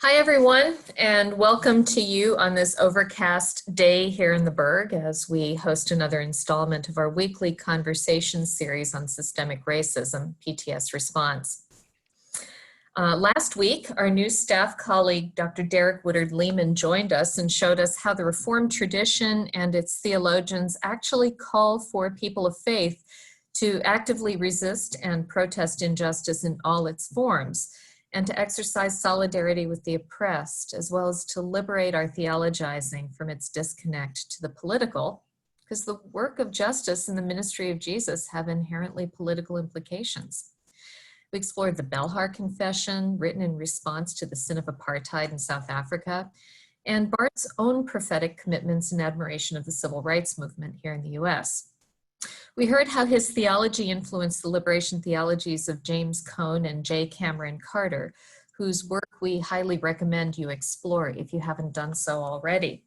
Hi, everyone, and welcome to you on this overcast day here in the Berg as we host another installment of our weekly conversation series on systemic racism, PTS Response. Last week, our new staff colleague, Dr. Derek Woodard-Lehman, joined us and showed us how the Reformed tradition and its theologians actually call for people of faith to actively resist and protest injustice in all its forms, and to exercise solidarity with the oppressed, as well as to liberate our theologizing from its disconnect to the political, because the work of justice and the ministry of Jesus have inherently political implications. We explored the Belhar Confession, written in response to the sin of apartheid in South Africa, and Bart's own prophetic commitments and admiration of the civil rights movement here in the US. We heard how his theology influenced the liberation theologies of James Cone and J. Cameron Carter, whose work we highly recommend you explore if you haven't done so already.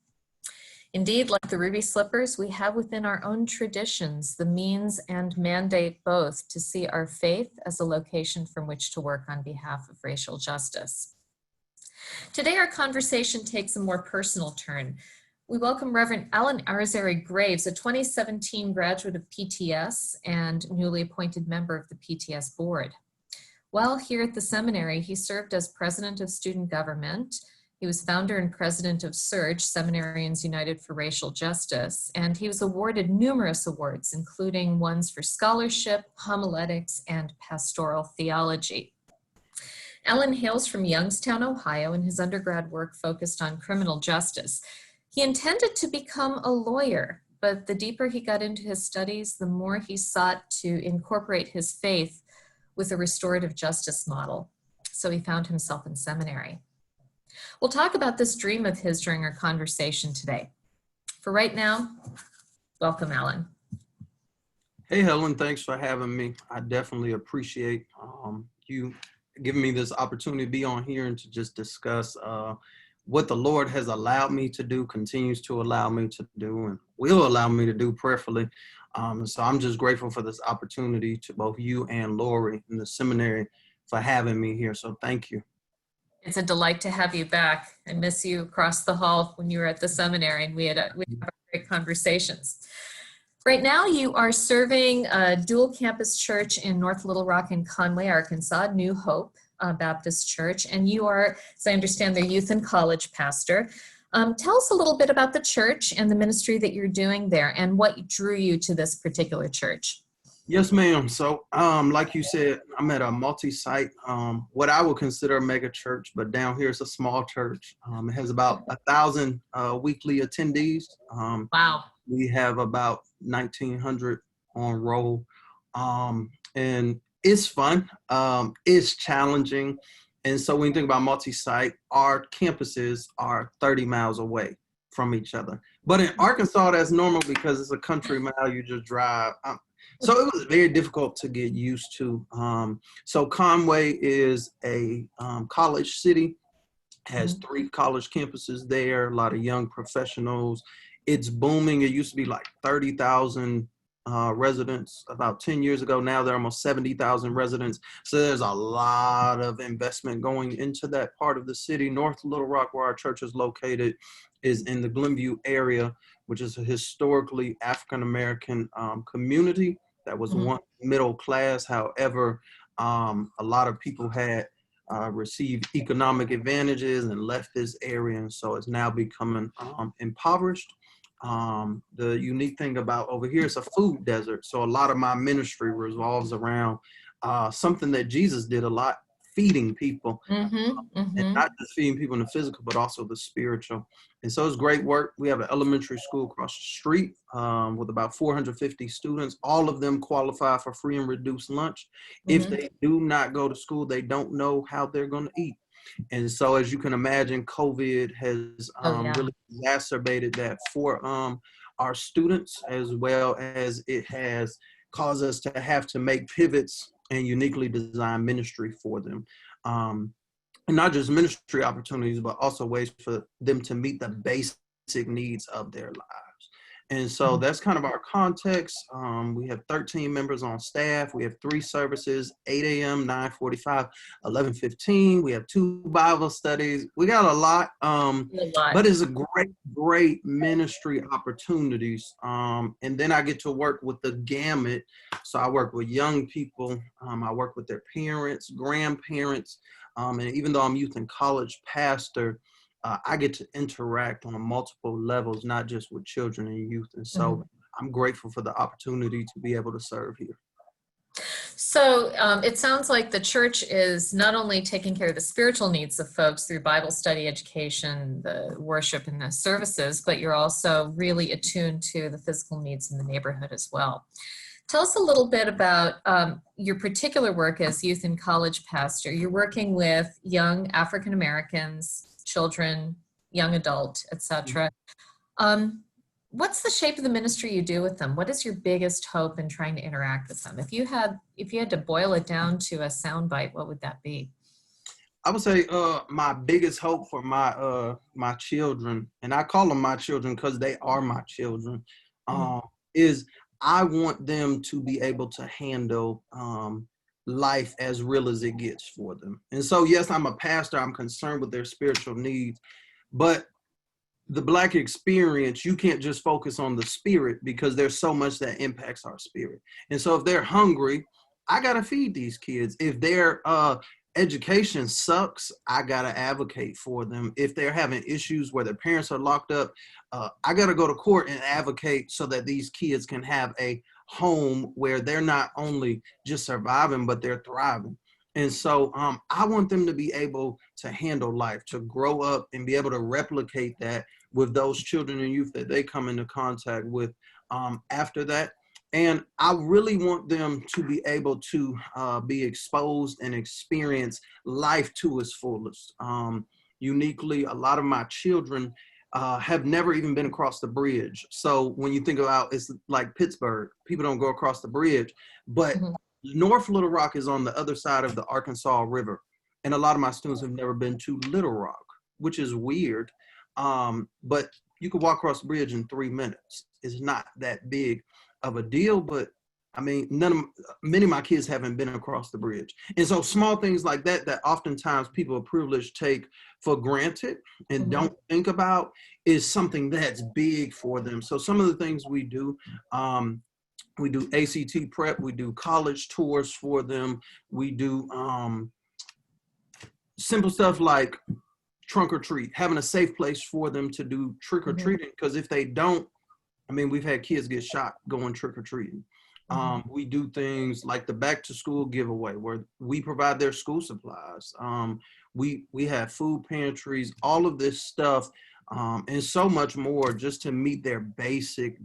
Indeed, like the Ruby Slippers, we have within our own traditions the means and mandate both to see our faith as a location from which to work on behalf of racial justice. Today, our conversation takes a more personal turn. We welcome Reverend Allan Irizarry-Graves, a 2017 graduate of PTS and newly appointed member of the PTS board. While here at the seminary, he served as president of student government. He was founder and president of SURJ, Seminarians United for Racial Justice, and he was awarded numerous awards, including ones for scholarship, homiletics, and pastoral theology. Allan hails from Youngstown, Ohio, and his undergrad work focused on criminal justice. He intended to become a lawyer, but the deeper he got into his studies, the more he sought to incorporate his faith with a restorative justice model. So he found himself in seminary. We'll talk about this dream of his during our conversation today. For right now, welcome, Allan. Hey, Helen, thanks for having me. I definitely appreciate you giving me this opportunity to be on here and to just discuss what the Lord has allowed me to do, continues to allow me to do, and will allow me to do prayerfully. So I'm just grateful for this opportunity to both you and Lori in the seminary for having me here. So thank you. It's a delight to have you back. I miss you across the hall when you were at the seminary, and we had great conversations. Right now, you are serving a dual campus church in North Little Rock and Conway, Arkansas, New Hope Baptist Church, and you are, as I understand, their youth and college pastor. Tell us a little bit about the church and the ministry that you're doing there and what drew you to this particular church. Yes, ma'am. So, like you said, I'm at a multi-site, what I would consider a mega church, but down here it's a small church. It has about 1,000 weekly attendees. Wow. We have about 1,900 on roll, and it's fun. It's challenging. And so when you think about multi-site, our campuses are 30 miles away from each other. But in Arkansas, that's normal because it's a country mile, you just drive. So it was very difficult to get used to. So Conway is a college city, has 3 college campuses there, a lot of young professionals. It's booming. It used to be like 30,000 residents about 10 years ago. Now there are almost 70,000 residents. So there's a lot of investment going into that part of the city. North Little Rock, where our church is located, is in the Glenview area, which is a historically African-American community that was once middle class. However, a lot of people had received economic advantages and left this area, and so it's now becoming impoverished. The unique thing about over here is a food desert, so a lot of my ministry revolves around something that Jesus did a lot, feeding people, and not just feeding people in the physical, but also the spiritual. And so it's great work. We have an elementary school across the street with about 450 students. All of them qualify for free and reduced lunch. If they do not go to school, they don't know how they're going to eat. And so, as you can imagine, COVID has really exacerbated that for our students, as well as it has caused us to have to make pivots and uniquely design ministry for them. And not just ministry opportunities, but also ways for them to meet the basic needs of their lives. And so that's kind of our context. We have 13 members on staff. We have 3 services, 8 a.m., 9:45, 11:15. We have 2 Bible studies. We got a lot, but it's a great ministry opportunities. And then I get to work with the gamut. So I work with young people. I work with their parents, grandparents. And even though I'm youth and college pastor, I get to interact on multiple levels, not just with children and youth. And so I'm grateful for the opportunity to be able to serve here. So it sounds like the church is not only taking care of the spiritual needs of folks through Bible study, education, the worship, and the services, but you're also really attuned to the physical needs in the neighborhood as well. Tell us a little bit about your particular work as youth and college pastor. You're working with young African Americans, children, young adult, etc. What's the shape of the ministry you do with them? What is your biggest hope in trying to interact with them? If you had to boil it down to a soundbite, what would that be? I would say my biggest hope for my children, and I call them my children because they are my children, is I want them to be able to handle life as real as it gets for them. And so, yes, I'm a pastor. I'm concerned with their spiritual needs, but the Black experience, you can't just focus on the spirit because there's so much that impacts our spirit. And so if they're hungry, I got to feed these kids. If their education sucks, I got to advocate for them. If they're having issues where their parents are locked up, I got to go to court and advocate so that these kids can have a home where they're not only just surviving, but they're thriving. And so I want them to be able to handle life, to grow up and be able to replicate that with those children and youth that they come into contact with after that. And I really want them to be able to be exposed and experience life to its fullest. Uniquely, a lot of my children have never even been across the bridge. So when you think about, it's like Pittsburgh, people don't go across the bridge, but North Little Rock is on the other side of the Arkansas River. And a lot of my students have never been to Little Rock, which is weird. But you could walk across the bridge in 3 minutes. It's not that big of a deal, but I mean, many of my kids haven't been across the bridge. And so small things like that, that oftentimes people of privilege take for granted and don't think about, is something that's big for them. So some of the things we do ACT prep, we do college tours for them. We do simple stuff like trunk or treat, having a safe place for them to do trick or treating. Because if they don't, I mean, we've had kids get shot going trick or treating. We do things like the back to school giveaway where we provide their school supplies. We have food pantries, all of this stuff, and so much more just to meet their basic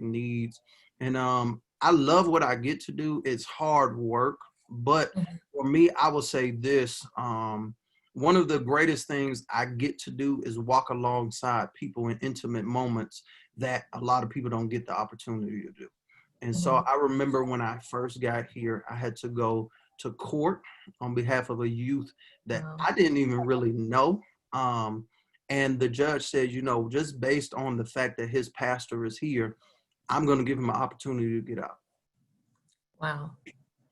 needs. And I love what I get to do. It's hard work, but for me, I will say this. One of the greatest things I get to do is walk alongside people in intimate moments that a lot of people don't get the opportunity to do. And so I remember when I first got here, I had to go to court on behalf of a youth that I didn't even really know. And the judge said, you know, just based on the fact that his pastor is here, I'm going to give him an opportunity to get out. Wow.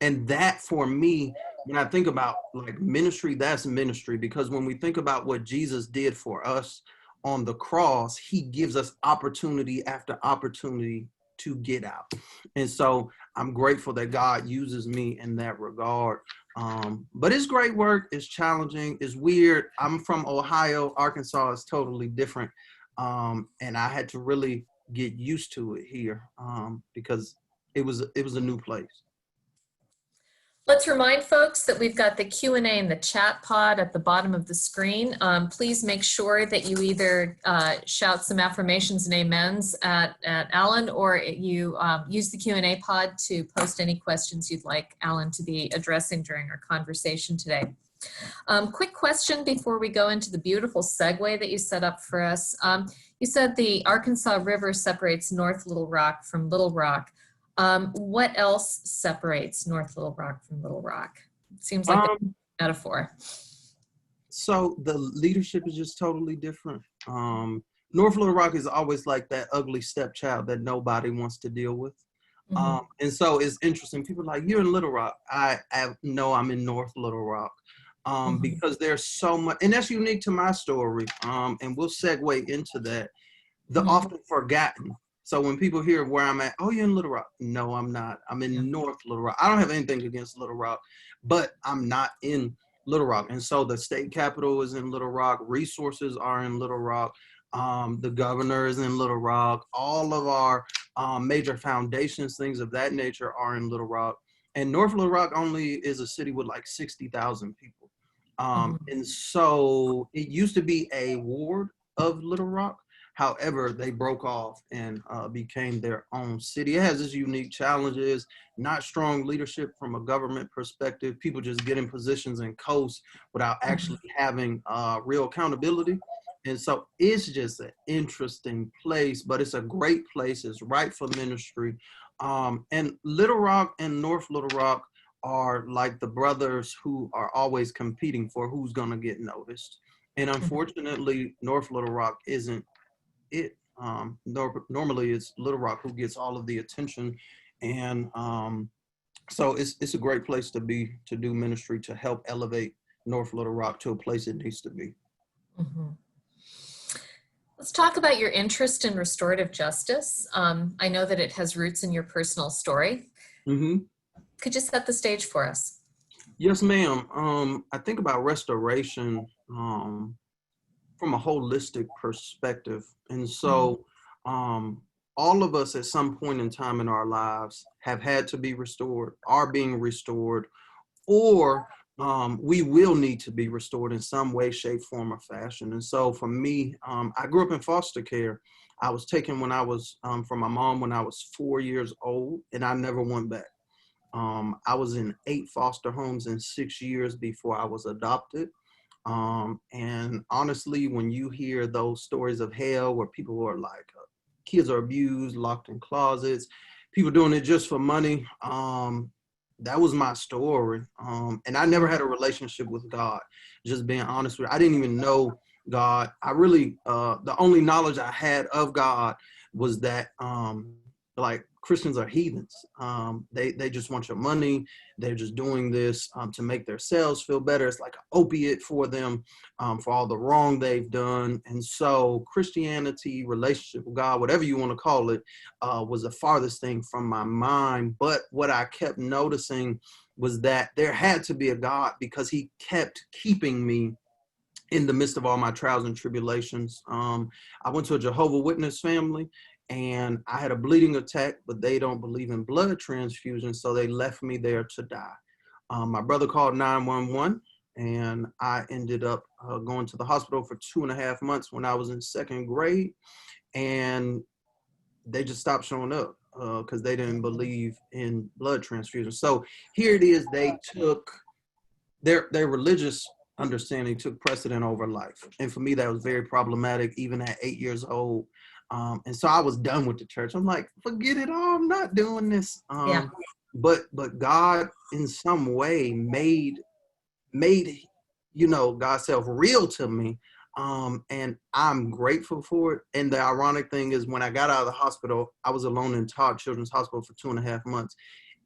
And that for me, when I think about like ministry, that's ministry, because when we think about what Jesus did for us on the cross, he gives us opportunity after opportunity to get out. And so I'm grateful that God uses me in that regard. But it's great work. It's challenging. It's weird. I'm from Ohio. Arkansas is totally different. And I had to really get used to it here because it was a new place. Let's remind folks that we've got the Q&A in the chat pod at the bottom of the screen. Please make sure that you either shout some affirmations and amens at Allan, or you use the Q&A pod to post any questions you'd like Allan to be addressing during our conversation today. Quick question before we go into the beautiful segue that you set up for us. You said the Arkansas River separates North Little Rock from Little Rock. What else separates North Little Rock from Little Rock? It seems like a metaphor. So the leadership is just totally different. North Little Rock is always like that ugly stepchild that nobody wants to deal with. And so it's interesting. People are like, you're in Little Rock. I know I'm in North Little Rock. Because there's so much, and that's unique to my story. And we'll segue into that. The often forgotten. So when people hear where I'm at, oh, you're in Little Rock. No, I'm not. I'm in North Little Rock. I don't have anything against Little Rock, but I'm not in Little Rock. And so the state capitol is in Little Rock. Resources are in Little Rock. The governor is in Little Rock. All of our major foundations, things of that nature, are in Little Rock. And North Little Rock only is a city with like 60,000 people. And so it used to be a ward of Little Rock. However, they broke off and became their own city. It has its unique challenges, not strong leadership from a government perspective. People just get in positions and coast without actually having real accountability. And so it's just an interesting place, but it's a great place. It's right for ministry. And Little Rock and North Little Rock are like the brothers who are always competing for who's going to get noticed. And unfortunately, North Little Rock isn't it. Normally it's Little Rock who gets all of the attention. And so it's a great place to be, to do ministry, to help elevate North Little Rock to a place it needs to be. Let's talk about your interest in restorative justice. I know that it has roots in your personal story. Could you set the stage for us? Yes, ma'am. I think about restoration from a holistic perspective. And so all of us at some point in time in our lives have had to be restored, are being restored, or we will need to be restored in some way, shape, form, or fashion. And so for me, I grew up in foster care. I was taken when I was from my mom when I was 4 years old, and I never went back. I was in 8 foster homes in 6 years before I was adopted. And honestly, when you hear those stories of hell where people are like, kids are abused, locked in closets, people doing it just for money, that was my story. And I never had a relationship with God, just being honest with you. I didn't even know God. I really, the only knowledge I had of God was that like Christians are heathens. They just want your money. They're just doing this to make themselves feel better. It's like an opiate for them, for all the wrong they've done. And so Christianity, relationship with God, whatever you want to call it, was the farthest thing from my mind. But what I kept noticing was that there had to be a God, because he kept keeping me in the midst of all my trials and tribulations. I went to a Jehovah's Witness family, and I had a bleeding attack, but they don't believe in blood transfusion, so they left me there to die. My brother called 911, and I ended up going to the hospital for 2.5 months when I was in 2nd grade, and they just stopped showing up because they didn't believe in blood transfusion. So here it is, they took their religious understanding took precedent over life. And for me, that was very problematic, even at 8 years old. And so I was done with the church. I'm like, forget it all. I'm not doing this. But God in some way made God's self real to me. And I'm grateful for it. And the ironic thing is, when I got out of the hospital, I was alone in Todd Children's Hospital for 2.5 months.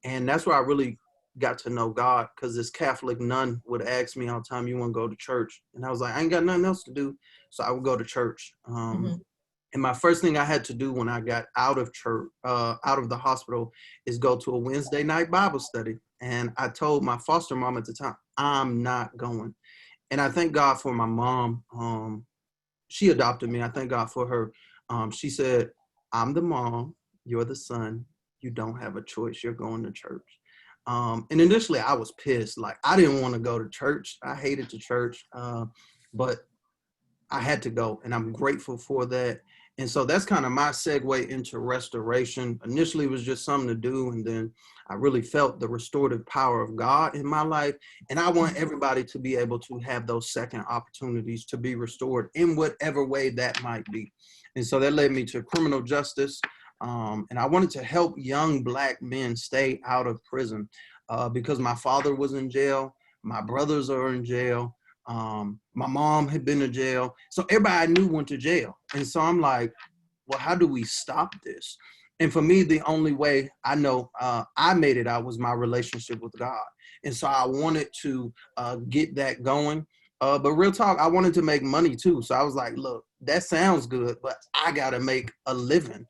And that's where I really got to know God, because this Catholic nun would ask me all the time, you want to go to church? And I was like, I ain't got nothing else to do. So I would go to church. And my first thing I had to do when I got out of church, out of the hospital, is go to a Wednesday night Bible study. And I told my foster mom at the time, I'm not going. And I thank God for my mom. She adopted me. I thank God for her. She said, I'm the mom, you're the son. You don't have a choice. You're going to church. And initially I was pissed. Like, I didn't want to go to church. I hated the church, but I had to go, and I'm grateful for that. And so that's kind of my segue into restoration. Initially, it was just something to do, and then I really felt the restorative power of God in my life. And I want everybody to be able to have those second opportunities to be restored in whatever way that might be. And so that led me to criminal justice. And I wanted to help young Black men stay out of prison because my father was in jail. My brothers are in jail. My mom had been to jail. So everybody I knew went to jail. And so I'm like, well, how do we stop this? And for me, the only way I know I made it out was my relationship with God. And so I wanted to get that going. But real talk, I wanted to make money too. So I was like, look, that sounds good, but I got to make a living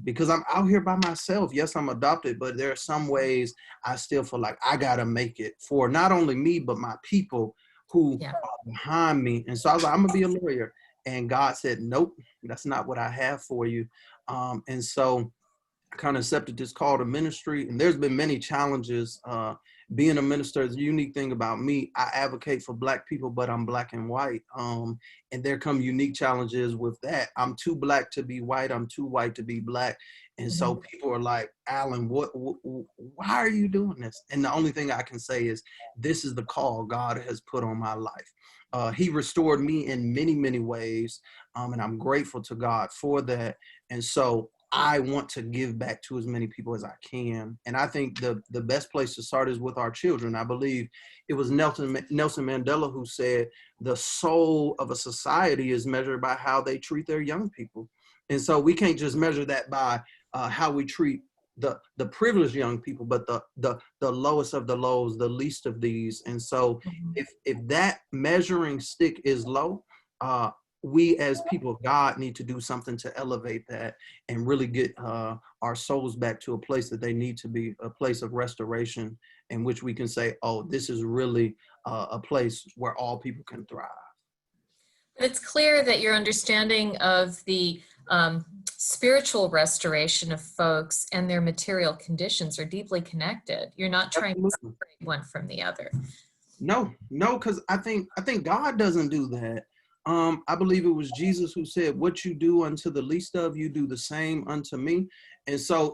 because I'm out here by myself. Yes, I'm adopted, but there are some ways I still feel like I got to make it for not only me, but my people who are behind me. And so I was like, I'm going to be a lawyer. And God said, nope, that's not what I have for you. And so I kind of accepted this call to ministry. And there's been many challenges. Being a minister is a unique thing about me. I advocate for Black people, but I'm Black and white. And there come unique challenges with that. I'm too Black to be white. I'm too white to be Black. And so people are like, Allan, why are you doing this? And the only thing I can say is, this is the call God has put on my life. He restored me in many, many ways. And I'm grateful to God for that. And so I want to give back to as many people as I can. And I think the best place to start is with our children. I believe it was Nelson Mandela who said, the soul of a society is measured by how they treat their young people. And so we can't just measure that by how we treat the privileged young people, but the lowest of the lows, the least of these. And so if that measuring stick is low, we as people of God need to do something to elevate that and really get our souls back to a place that they need to be, a place of restoration in which we can say, oh, this is really a place where all people can thrive. It's clear that your understanding of the spiritual restoration of folks and their material conditions are deeply connected. You're not trying to separate one from the other. No, because I think God doesn't do that. I believe it was Jesus who said, what you do unto the least of, you do the same unto me. And so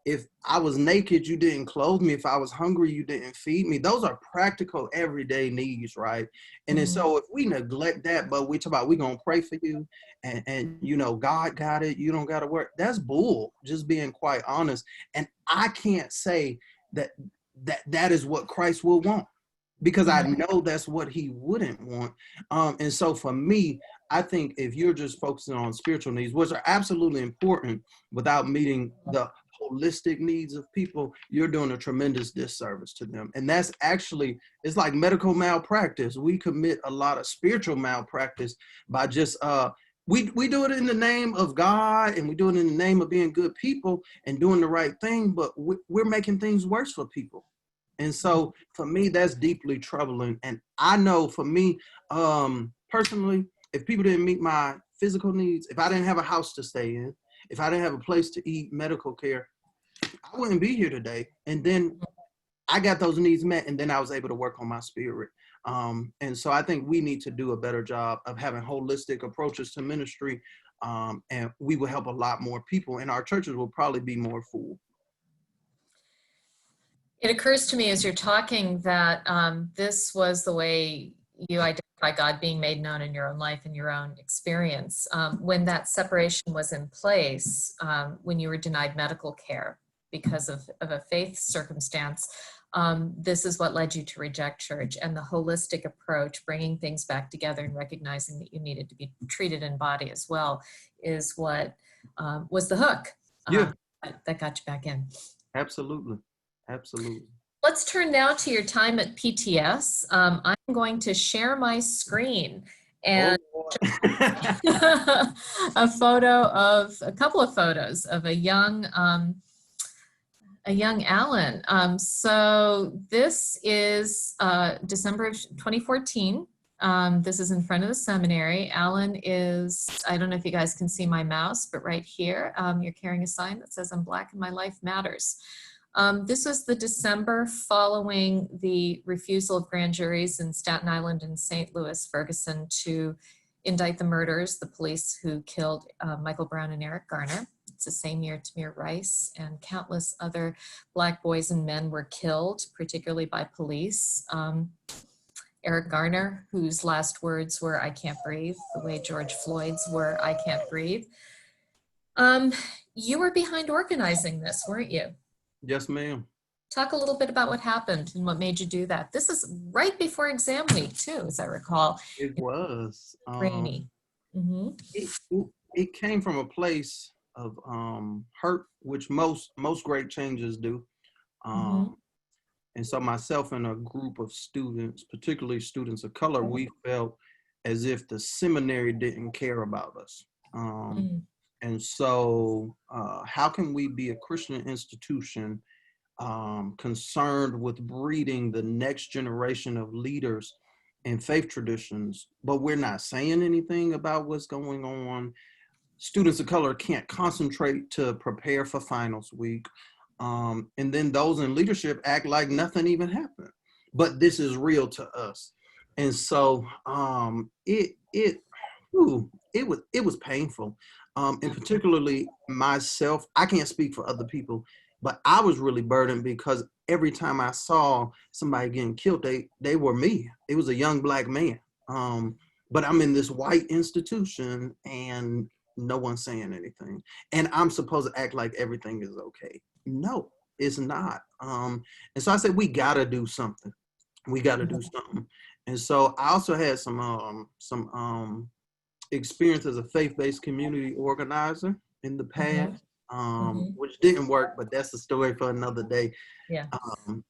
if I was naked, you didn't clothe me. If I was hungry, you didn't feed me. Those are practical everyday needs, right? And then so if we neglect that, but we talk about we're going to pray for you and you know, God got it, you don't got to work. That's bull, just being quite honest. And I can't say that is what Christ will want, because I know that's what he wouldn't want. And so for me, I think if you're just focusing on spiritual needs, which are absolutely important, without meeting the holistic needs of people, you're doing a tremendous disservice to them. And that's actually, it's like medical malpractice. We commit a lot of spiritual malpractice by just, we do it in the name of God, and we do it in the name of being good people and doing the right thing, but we're making things worse for people. And so for me, that's deeply troubling. And I know for me, personally, if people didn't meet my physical needs, if I didn't have a house to stay in, if I didn't have a place to eat, medical care, I wouldn't be here today. And then I got those needs met, and then I was able to work on my spirit. And so I think we need to do a better job of having holistic approaches to ministry, and we will help a lot more people, and our churches will probably be more full. It occurs to me as you're talking that this was the way you identify God being made known in your own life and your own experience. When that separation was in place, when you were denied medical care because of a faith circumstance, this is what led you to reject church, and the holistic approach, bringing things back together and recognizing that you needed to be treated in body as well, is what was the hook that got you back in. Absolutely. Absolutely. Let's turn now to your time at PTS. I'm going to share my screen and a couple of photos of a young Allan. So this is December of 2014. This is in front of the seminary. Allan is, I don't know if you guys can see my mouse, but right here, you're carrying a sign that says, "I'm Black and my life matters." This was the December following the refusal of grand juries in Staten Island and St. Louis, Ferguson, to indict the murderers, the police who killed Michael Brown and Eric Garner. It's the same year Tamir Rice and countless other Black boys and men were killed, particularly by police. Eric Garner, whose last words were, "I can't breathe," the way George Floyd's were, "I can't breathe." You were behind organizing this, weren't you? Yes, ma'am. Talk a little bit about what happened and what made you do that. This is right before exam week too, as I recall. It was. Rainy. Mm-hmm. It came from a place of hurt, which most great changes do. Mm-hmm. And so myself and a group of students, particularly students of color, we felt as if the seminary didn't care about us. And so how can we be a Christian institution concerned with breeding the next generation of leaders and faith traditions, but we're not saying anything about what's going on? Students of color can't concentrate to prepare for finals week. And then those in leadership act like nothing even happened. But this is real to us. And so it was painful. And particularly myself, I can't speak for other people, but I was really burdened because every time I saw somebody getting killed, they were me. It was a young Black man. But I'm in this white institution and no one's saying anything. And I'm supposed to act like everything is okay. No, it's not. And so I said, we gotta do something. We gotta do something. And so I also had some experience as a faith-based community organizer in the past, which didn't work, but that's a story for another day. Yeah.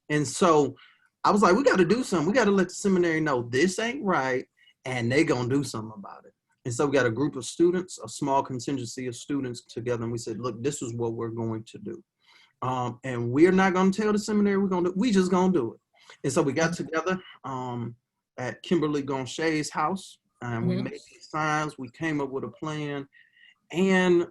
And so I was like, we got to do something. We got to let the seminary know this ain't right, and they gonna do something about it. And so we got a group of students, a small contingency of students together, and we said, look, this is what we're going to do. And we're not going to tell the seminary we just going to do it. And so we got together at Kimberly Gonshay's house, and we made these signs. We came up with a plan. And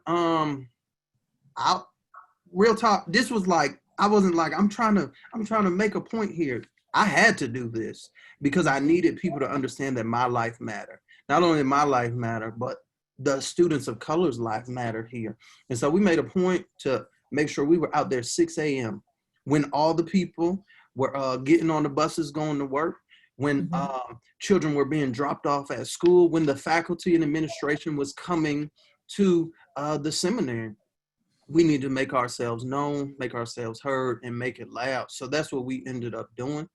real talk, this was like, I wasn't like, I'm trying to make a point here. I had to do this because I needed people to understand that my life mattered. Not only my life mattered, but the students of color's life mattered here. And so we made a point to make sure we were out there 6 a.m. when all the people were getting on the buses going to work, when children were being dropped off at school, when the faculty and administration was coming to the seminary. We need to make ourselves known, make ourselves heard, and make it loud. So that's what we ended up doing.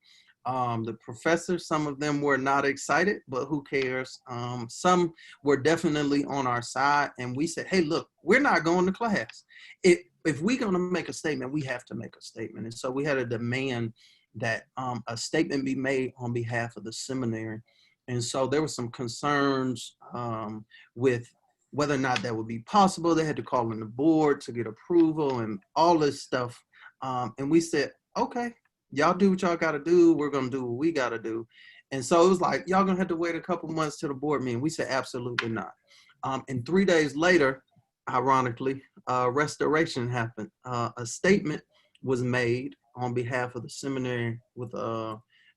The professors, some of them were not excited, but who cares? Some were definitely on our side. And we said, hey, look, we're not going to class. If we're going to make a statement, we have to make a statement. And so we had a demand that a statement be made on behalf of the seminary. And so there were some concerns with whether or not that would be possible. They had to call in the board to get approval and all this stuff. And we said, okay, y'all do what y'all got to do. We're going to do what we got to do. And so it was like, y'all going to have to wait a couple months to the board meeting. We said, absolutely not. And 3 days later, ironically, restoration happened. A statement was made on behalf of the seminary with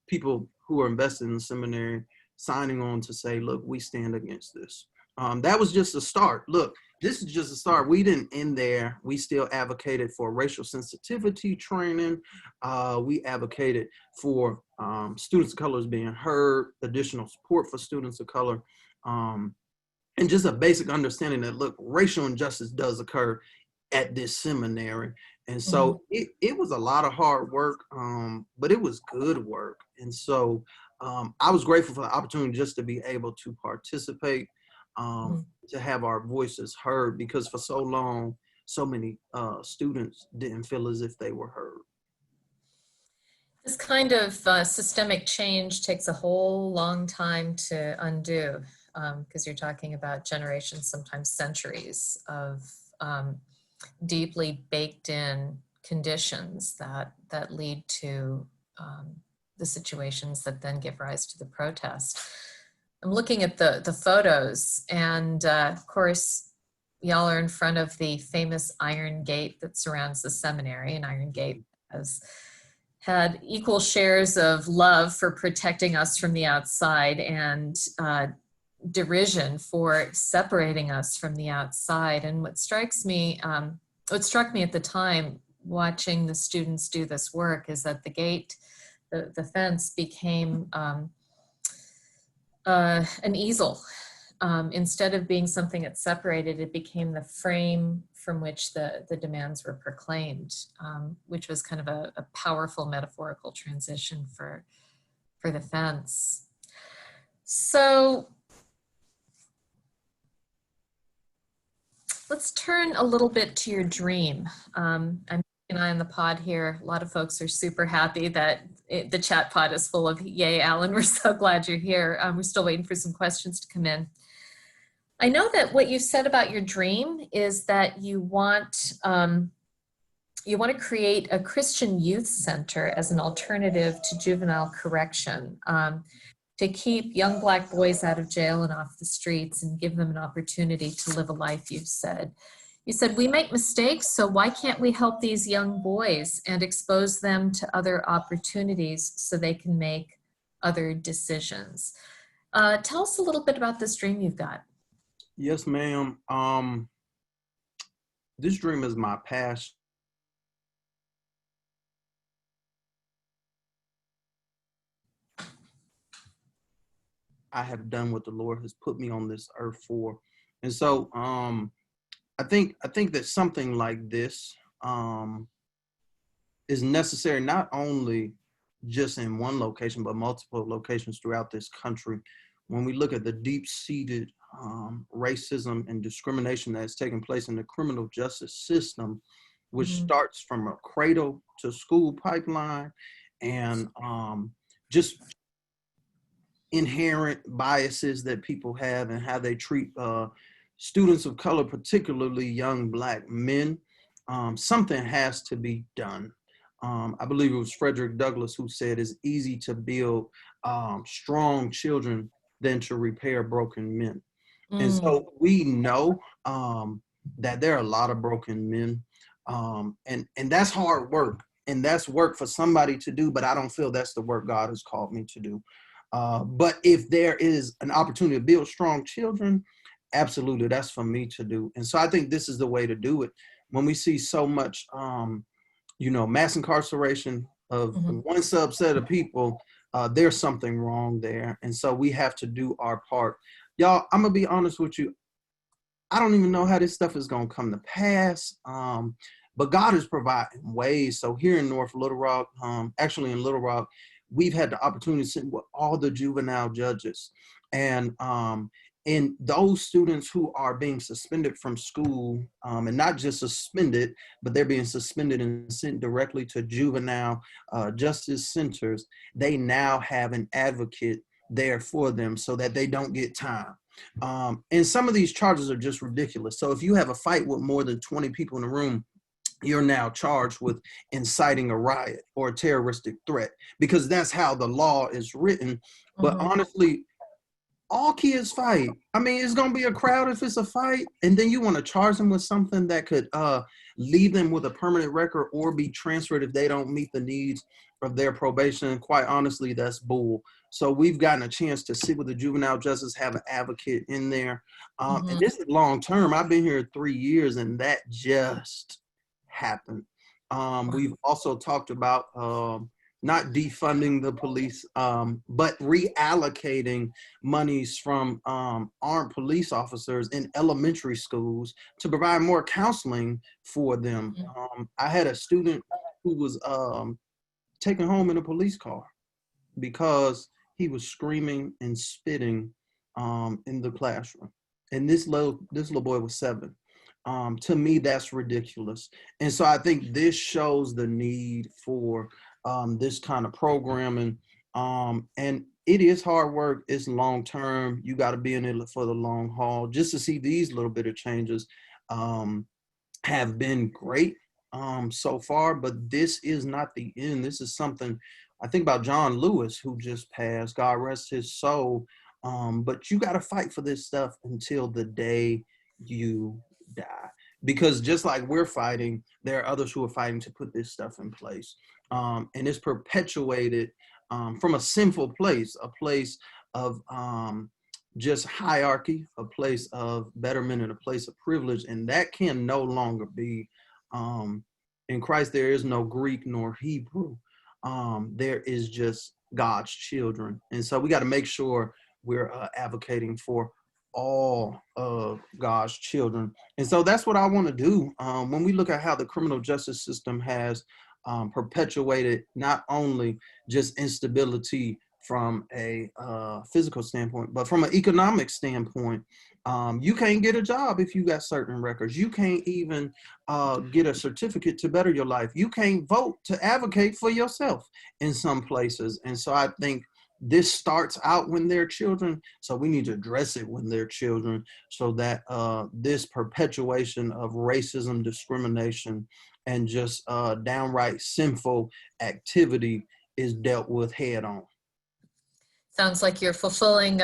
people who are invested in the seminary signing on to say, look, we stand against this. That was just a start. Look, this is just a start. We didn't end there. We still advocated for racial sensitivity training. We advocated for students of color being heard, additional support for students of color, and just a basic understanding that, look, racial injustice does occur at this seminary. And so it was a lot of hard work, but it was good work. And so I was grateful for the opportunity just to be able to participate, to have our voices heard, because for so long, so many students didn't feel as if they were heard. This kind of systemic change takes a whole long time to undo, because you're talking about generations, sometimes centuries of deeply baked in conditions that lead to the situations that then give rise to the protest. I'm looking at the photos, and of course, y'all are in front of the famous Iron Gate that surrounds the seminary, and Iron Gate has had equal shares of love for protecting us from the outside and derision for separating us from the outside. And what struck me at the time watching the students do this work is that the gate, the fence became an easel. Instead of being something that separated, it became the frame from which the demands were proclaimed, which was kind of a powerful metaphorical transition for the fence. So let's turn a little bit to your dream. I'm keeping an eye on the pod here. A lot of folks are super happy that the chat pod is full of yay, Allan. We're so glad you're here. We're still waiting for some questions to come in. I know that what you said about your dream is that you want to create a Christian youth center as an alternative to juvenile correction, to keep young Black boys out of jail and off the streets and give them an opportunity to live a life, you've said. You said, we make mistakes, so why can't we help these young boys and expose them to other opportunities so they can make other decisions? Tell us a little bit about this dream you've got. Yes, ma'am. This dream is my passion. I have done what the Lord has put me on this earth for. And so I think that something like this is necessary, not only just in one location, but multiple locations throughout this country. When we look at the deep-seated racism and discrimination that has taken place in the criminal justice system, which starts from a cradle to school pipeline, and just inherent biases that people have and how they treat students of color, particularly young Black men, something has to be done. I believe it was Frederick Douglass who said it's easy to build strong children than to repair broken men. And so we know that there are a lot of broken men, and that's hard work, and that's work for somebody to do, but I don't feel that's the work God has called me to do. But if there is an opportunity to build strong children, absolutely, that's for me to do. And so I think this is the way to do it. When we see so much, mass incarceration of one subset of people, there's something wrong there. And so we have to do our part. Y'all, I'm going to be honest with you. I don't even know how this stuff is going to come to pass. But God is providing ways. So here in North Little Rock, actually in Little Rock, we've had the opportunity to sit with all the juvenile judges. And those students who are being suspended from school, and not just suspended, but they're being suspended and sent directly to juvenile justice centers, they now have an advocate there for them so that they don't get time. And some of these charges are just ridiculous. So if you have a fight with more than 20 people in the room, you're now charged with inciting a riot or a terroristic threat, because that's how the law is written. But honestly, all kids fight. I mean, it's going to be a crowd if it's a fight, and then you want to charge them with something that could leave them with a permanent record or be transferred if they don't meet the needs of their probation. Quite honestly, that's bull. So we've gotten a chance to sit with the juvenile justice, have an advocate in there. And this is long term. I've been here 3 years, and that just happened. We've also talked about not defunding the police, but reallocating monies from armed police officers in elementary schools to provide more counseling for them. I had a student who was taken home in a police car because he was screaming and spitting in the classroom. And this little boy was 7. To me, that's ridiculous. And so I think this shows the need for this kind of programming. And it is hard work. It's long term. You got to be in it for the long haul. Just to see these little bit of changes have been great so far, but this is not the end. This is something, I think about John Lewis, who just passed, God rest his soul. But you got to fight for this stuff until the day you die, because just like we're fighting, there are others who are fighting to put this stuff in place, and it's perpetuated from a sinful place, a place of just hierarchy, a place of betterment, and a place of privilege, and that can no longer be. In Christ there is no Greek nor Hebrew. There is just God's children, and so we got to make sure we're advocating for all of God's children. And so that's what I want to do. When we look at how the criminal justice system has perpetuated not only just instability from a physical standpoint, but from an economic standpoint, you can't get a job if you got certain records. You can't even get a certificate to better your life. You can't vote to advocate for yourself in some places. And so I think this starts out when they're children, so we need to address it when they're children, so that this perpetuation of racism, discrimination, and just downright sinful activity is dealt with head on. Sounds like you're fulfilling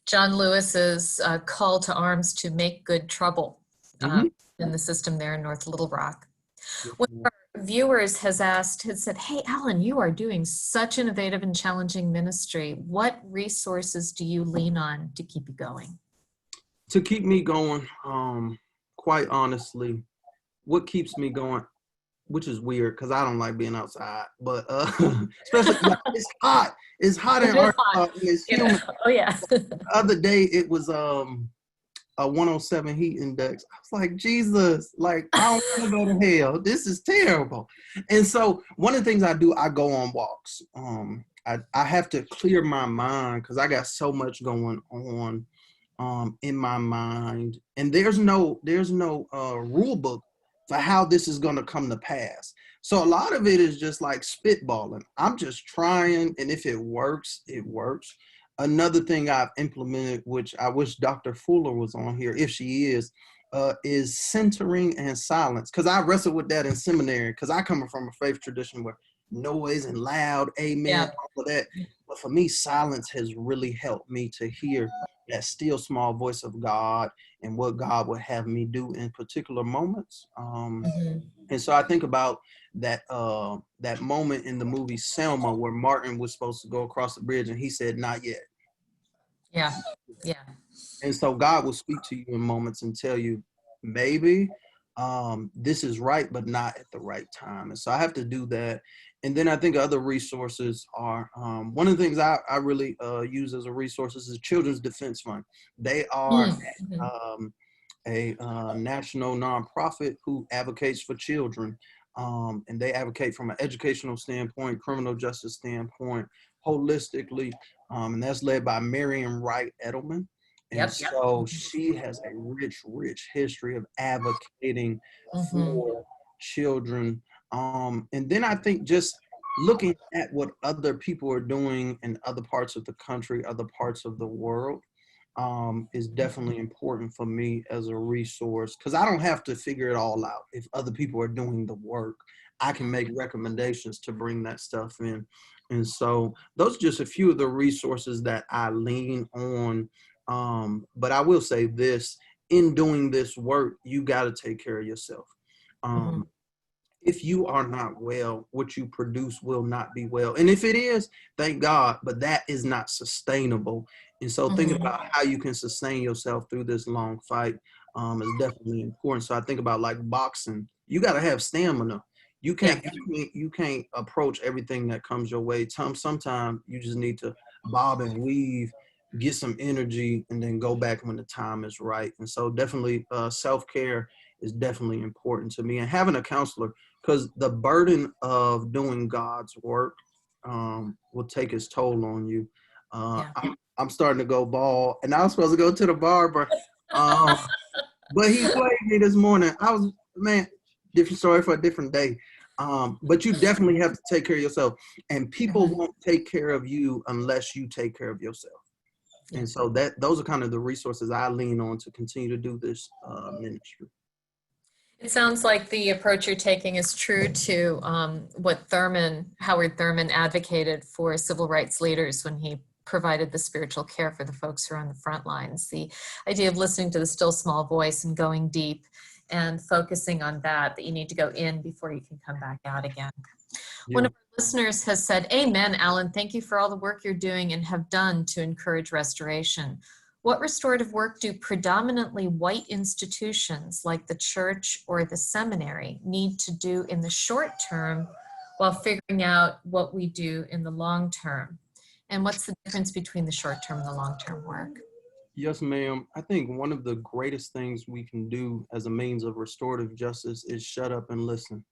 John Lewis's call to arms to make good trouble in the system there in North Little Rock. One of our viewers has said, hey, Allan, you are doing such innovative and challenging ministry. What resources do you lean on to keep you going? To keep me going, quite honestly, what keeps me going, which is weird because I don't like being outside, but especially it's hot. It's hot in Arkansas. It's humid. Oh yeah. The other day it was a 107 heat index. I was like, Jesus, like I don't want to go to hell. This is terrible. And so one of the things I do, I go on walks. I have to clear my mind because I got so much going on in my mind, and there's no rule book for how this is going to come to pass. So a lot of it is just like spitballing. I'm just trying, and if it works, it works. Another thing I've implemented, which I wish Dr. Fuller was on here, if she is centering and silence. Because I wrestled with that in seminary, because I come from a faith tradition where noise and loud, amen, all of that. But for me, silence has really helped me to hear that still small voice of God and what God would have me do in particular moments. And so I think about that that moment in the movie Selma where Martin was supposed to go across the bridge and he said, not yet. Yeah. And so God will speak to you in moments and tell you, maybe this is right, but not at the right time. And so I have to do that. And then I think other resources are, one of the things I really use as a resource is the Children's Defense Fund. They are a national nonprofit who advocates for children. And they advocate from an educational standpoint, criminal justice standpoint, holistically. And that's led by Marian Wright Edelman. And so she has a rich history of advocating for children. And then I think just looking at what other people are doing in other parts of the country, other parts of the world, is definitely important for me as a resource, because I don't have to figure it all out. If other people are doing the work, I can make recommendations to bring that stuff in. And so those are just a few of the resources that I lean on. But I will say this, in doing this work, you got to take care of yourself. If you are not well, what you produce will not be well. And if it is, thank God, but that is not sustainable. And so thinking about how you can sustain yourself through this long fight is definitely important. So I think about like boxing, you got to have stamina. You can't approach everything that comes your way. Sometimes you just need to bob and weave, get some energy, and then go back when the time is right. And so definitely self-care is definitely important to me, and having a counselor, because the burden of doing God's work will take its toll on you. I'm starting to go bald, and I was supposed to go to the barber, but he played me this morning. Different story for a different day. But you definitely have to take care of yourself, and people won't take care of you unless you take care of yourself. And so those are kind of the resources I lean on to continue to do this ministry. It sounds like the approach you're taking is true to what Howard Thurman advocated for civil rights leaders when he provided the spiritual care for the folks who are on the front lines. The idea of listening to the still small voice and going deep and focusing on that you need to go in before you can come back out again. One of our listeners has said, amen, Allan, thank you for all the work you're doing and have done to encourage restoration. What restorative work do predominantly white institutions like the church or the seminary need to do in the short term while figuring out what we do in the long term? And what's the difference between the short term and the long term work? Yes, ma'am. I think one of the greatest things we can do as a means of restorative justice is shut up and listen.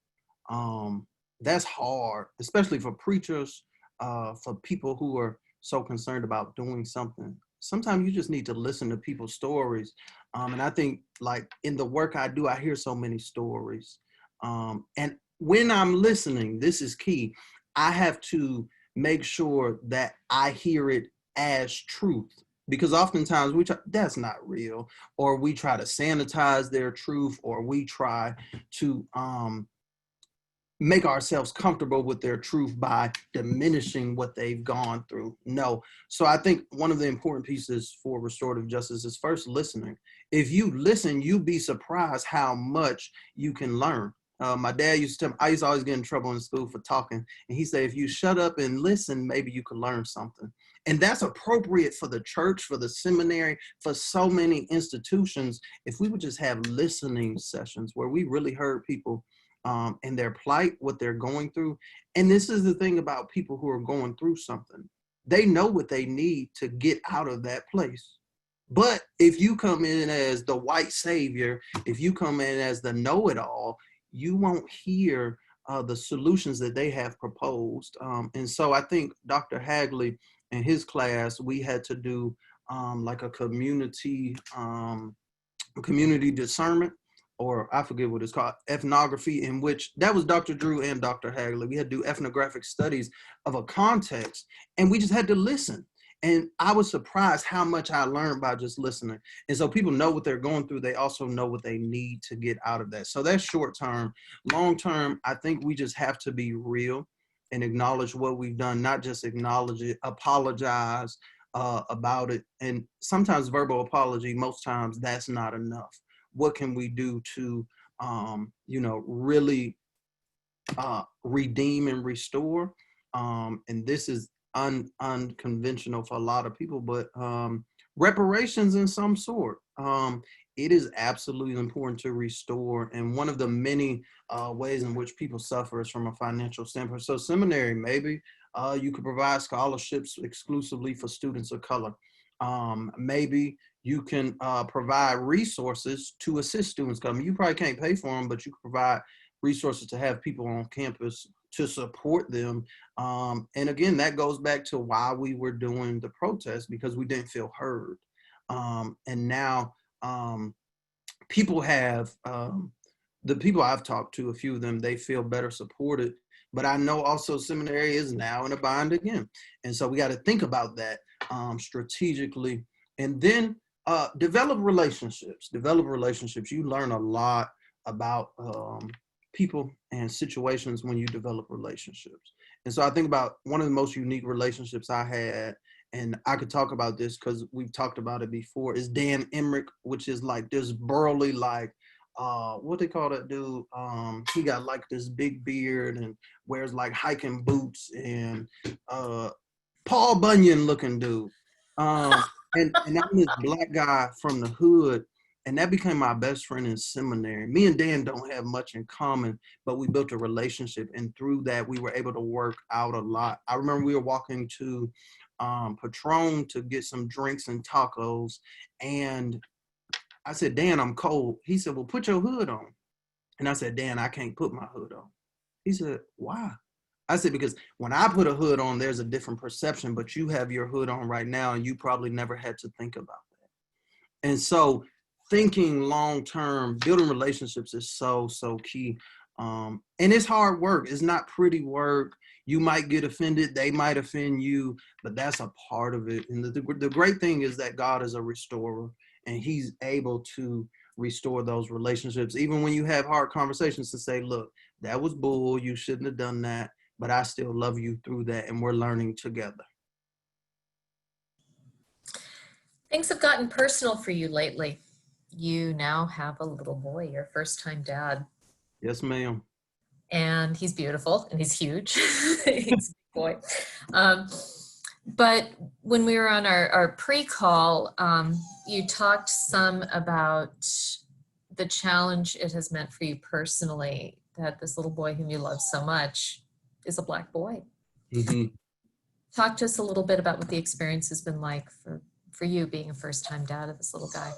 Um, that's hard, especially for preachers, for people who are so concerned about doing something. Sometimes you just need to listen to people's stories. And I think, like, in the work I do, I hear so many stories. And when I'm listening, this is key. I have to make sure that I hear it as truth, because oftentimes we try, that's not real, or we try to sanitize their truth, or we try to make ourselves comfortable with their truth by diminishing what they've gone through. No. So I think one of the important pieces for restorative justice is first listening. If you listen, you'd be surprised how much you can learn. My dad used to tell me, I used to always get in trouble in school for talking. And he said, if you shut up and listen, maybe you could learn something. And that's appropriate for the church, for the seminary, for so many institutions. If we would just have listening sessions where we really heard people and their plight, what they're going through. And this is the thing about people who are going through something. They know what they need to get out of that place. But if you come in as the white savior, if you come in as the know-it-all, you won't hear the solutions that they have proposed. And so I think Dr. Hagley and his class, we had to do like a community discernment, or I forget what it's called, ethnography, in which that was Dr. Drew and Dr. Hagley. We had to do ethnographic studies of a context, and we just had to listen. And I was surprised how much I learned by just listening. And so people know what they're going through. They also know what they need to get out of that. So that's short term. Long term, I think we just have to be real and acknowledge what we've done, not just acknowledge it, apologize about it. And sometimes verbal apology, most times that's not enough. What can we do to, really redeem and restore? And this is unconventional for a lot of people, but reparations in some sort. It is absolutely important to restore. And one of the many ways in which people suffer is from a financial standpoint. So seminary, maybe you could provide scholarships exclusively for students of color. Maybe you can provide resources to assist students. I mean, you probably can't pay for them, but you can provide resources to have people on campus to support them. And again, that goes back to why we were doing the protest, because we didn't feel heard. And now people have, the people I've talked to, a few of them, they feel better supported. But I know also seminary is now in a bind again. And so we got to think about that strategically. And then develop relationships. You learn a lot about people and situations when you develop relationships. And so I think about one of the most unique relationships I had, and I could talk about this because we've talked about it before, is Dan Emmerich, which is like this burly, like, what they call that dude? He got like this big beard and wears like hiking boots, and Paul Bunyan looking dude. And I'm this black guy from the hood, and that became my best friend in seminary. Me and Dan don't have much in common, but we built a relationship, and through that, we were able to work out a lot. I remember we were walking to Patron to get some drinks and tacos, and I said, Dan, I'm cold. He said, well, put your hood on. And I said, Dan, I can't put my hood on. He said, why? I said, because when I put a hood on, there's a different perception, but you have your hood on right now, and you probably never had to think about that. And so thinking long-term, building relationships is so, so key. And it's hard work. It's not pretty work. You might get offended. They might offend you, but that's a part of it. And the great thing is that God is a restorer, and he's able to restore those relationships. Even when you have hard conversations, to say, look, that was bull. You shouldn't have done that, but I still love you through that, and we're learning together. Things have gotten personal for you lately. You now have a little boy, your first-time dad. Yes, ma'am. And he's beautiful, and he's huge. He's a big boy. But when we were on our pre-call, you talked some about the challenge it has meant for you personally, that this little boy whom you love so much is a Black boy. Mm-hmm. Talk to us a little bit about what the experience has been like for you being a first-time dad of this little guy?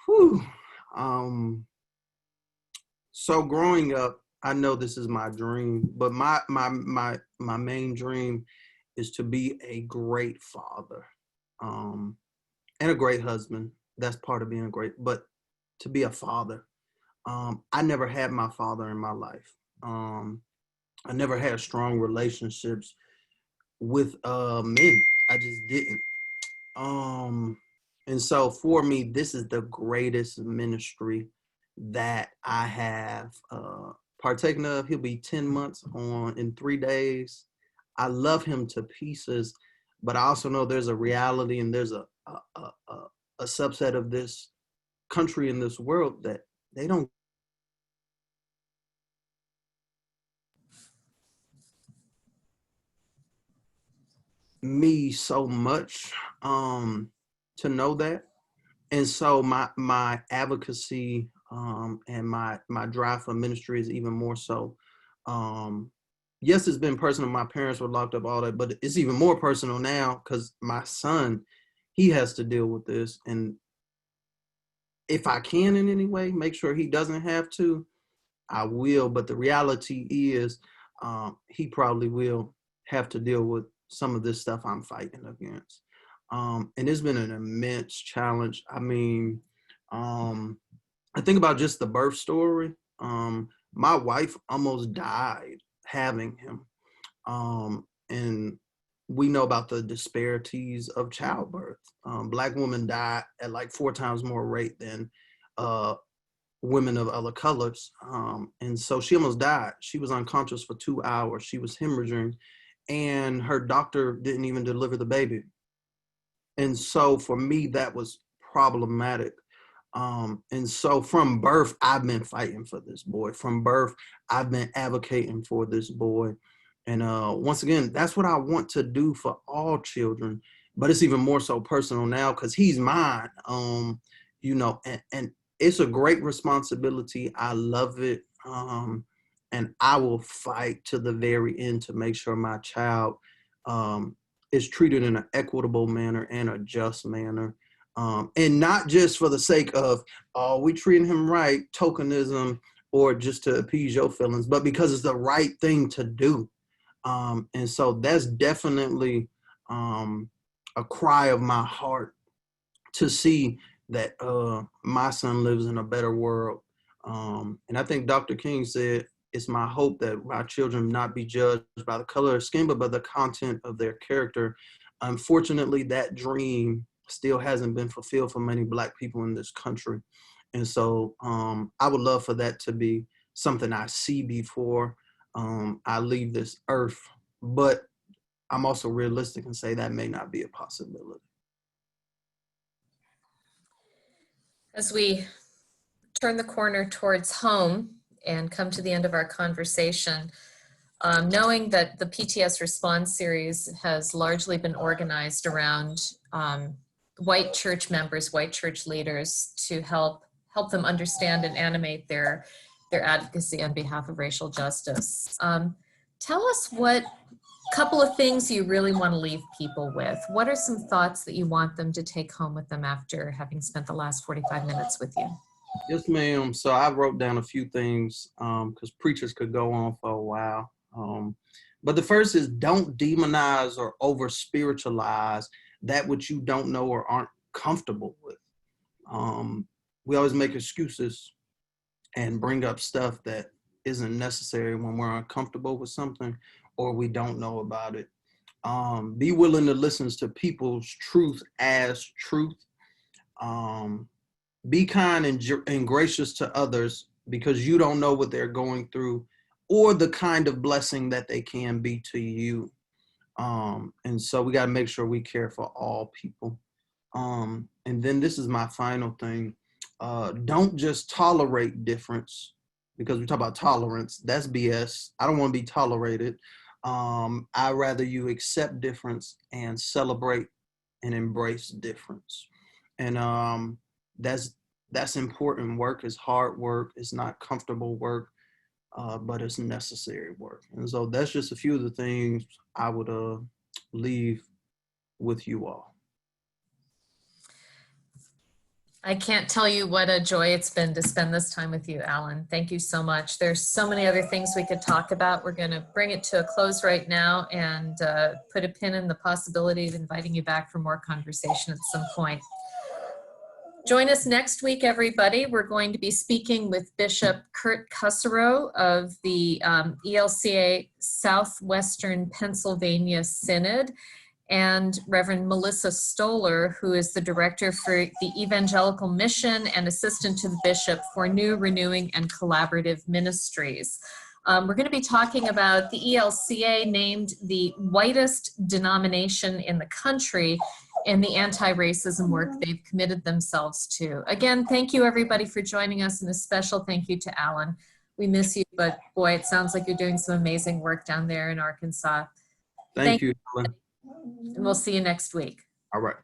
Whew. So growing up, I know this is my dream, but my main dream is to be a great father, and a great husband. That's part of being a great, but to be a father. I never had my father in my life. I never had strong relationships with men. I just didn't. And so for me, this is the greatest ministry that I have partaken of. He'll be 10 months in 3 days. I love him to pieces, but I also know there's a reality and there's a subset of this country in this world that they don't me so much to know that. And so my advocacy and my drive for ministry is even more so. Yes, it's been personal. My parents were locked up, all that, but it's even more personal now because my son, he has to deal with this. And if I can in any way make sure he doesn't have to, I will. But the reality is, he probably will have to deal with some of this stuff I'm fighting against. And it's been an immense challenge. I mean, I think about just the birth story. My wife almost died having him. And we know about the disparities of childbirth. Black women die at like 4 times more rate than women of other colors. And so she almost died. She was unconscious for 2 hours. She was hemorrhaging, and her doctor didn't even deliver the baby. And so for me, that was problematic. And so from birth, I've been fighting for this boy. From birth, I've been advocating for this boy. And once again, that's what I want to do for all children. But it's even more so personal now because he's mine. And it's a great responsibility. I love it. And I will fight to the very end to make sure my child is treated in an equitable manner and a just manner. And not just for the sake of, oh, we treating him right, tokenism, or just to appease your feelings, but because it's the right thing to do. And so that's definitely a cry of my heart to see that my son lives in a better world. And I think Dr. King said, it's my hope that my children not be judged by the color of skin, but by the content of their character. Unfortunately, that dream still hasn't been fulfilled for many Black people in this country. And so I would love for that to be something I see before I leave this earth. But I'm also realistic and say that may not be a possibility. As we turn the corner towards home and come to the end of our conversation, knowing that the PTS Response Series has largely been organized around white church members, white church leaders, to help them understand and animate their advocacy on behalf of racial justice. Tell us what couple of things you really want to leave people with. What are some thoughts that you want them to take home with them after having spent the last 45 minutes with you? Yes, ma'am. So I wrote down a few things because preachers could go on for a while. But the first is, don't demonize or over spiritualize that which you don't know or aren't comfortable with. We always make excuses and bring up stuff that isn't necessary when we're uncomfortable with something or we don't know about it. Be willing to listen to people's truth as truth. Be kind and gracious to others because you don't know what they're going through or the kind of blessing that they can be to you. And so we got to make sure we care for all people. And then this is my final thing. Don't just tolerate difference, because we talk about tolerance. That's BS. I don't want to be tolerated. I'd rather you accept difference and celebrate and embrace difference. And that's important work. It's hard work. It's not comfortable work, but it's necessary work. And so that's just a few of the things I would leave with you all. I can't tell you what a joy it's been to spend this time with you, Allan. Thank you so much. There's so many other things we could talk about. We're going to bring it to a close right now and put a pin in the possibility of inviting you back for more conversation at some point. Join us next week, everybody. We're going to be speaking with Bishop Kurt Kusserow of the ELCA Southwestern Pennsylvania Synod, and Reverend Melissa Stoller, who is the director for the Evangelical Mission and assistant to the bishop for New, Renewing, and Collaborative Ministries. We're going to be talking about the ELCA named the whitest denomination in the country and the anti-racism work they've committed themselves to. Again, thank you everybody for joining us, and a special thank you to Allan. We miss you, but boy, it sounds like you're doing some amazing work down there in Arkansas. Thank you, Ellen. And we'll see you next week. All right.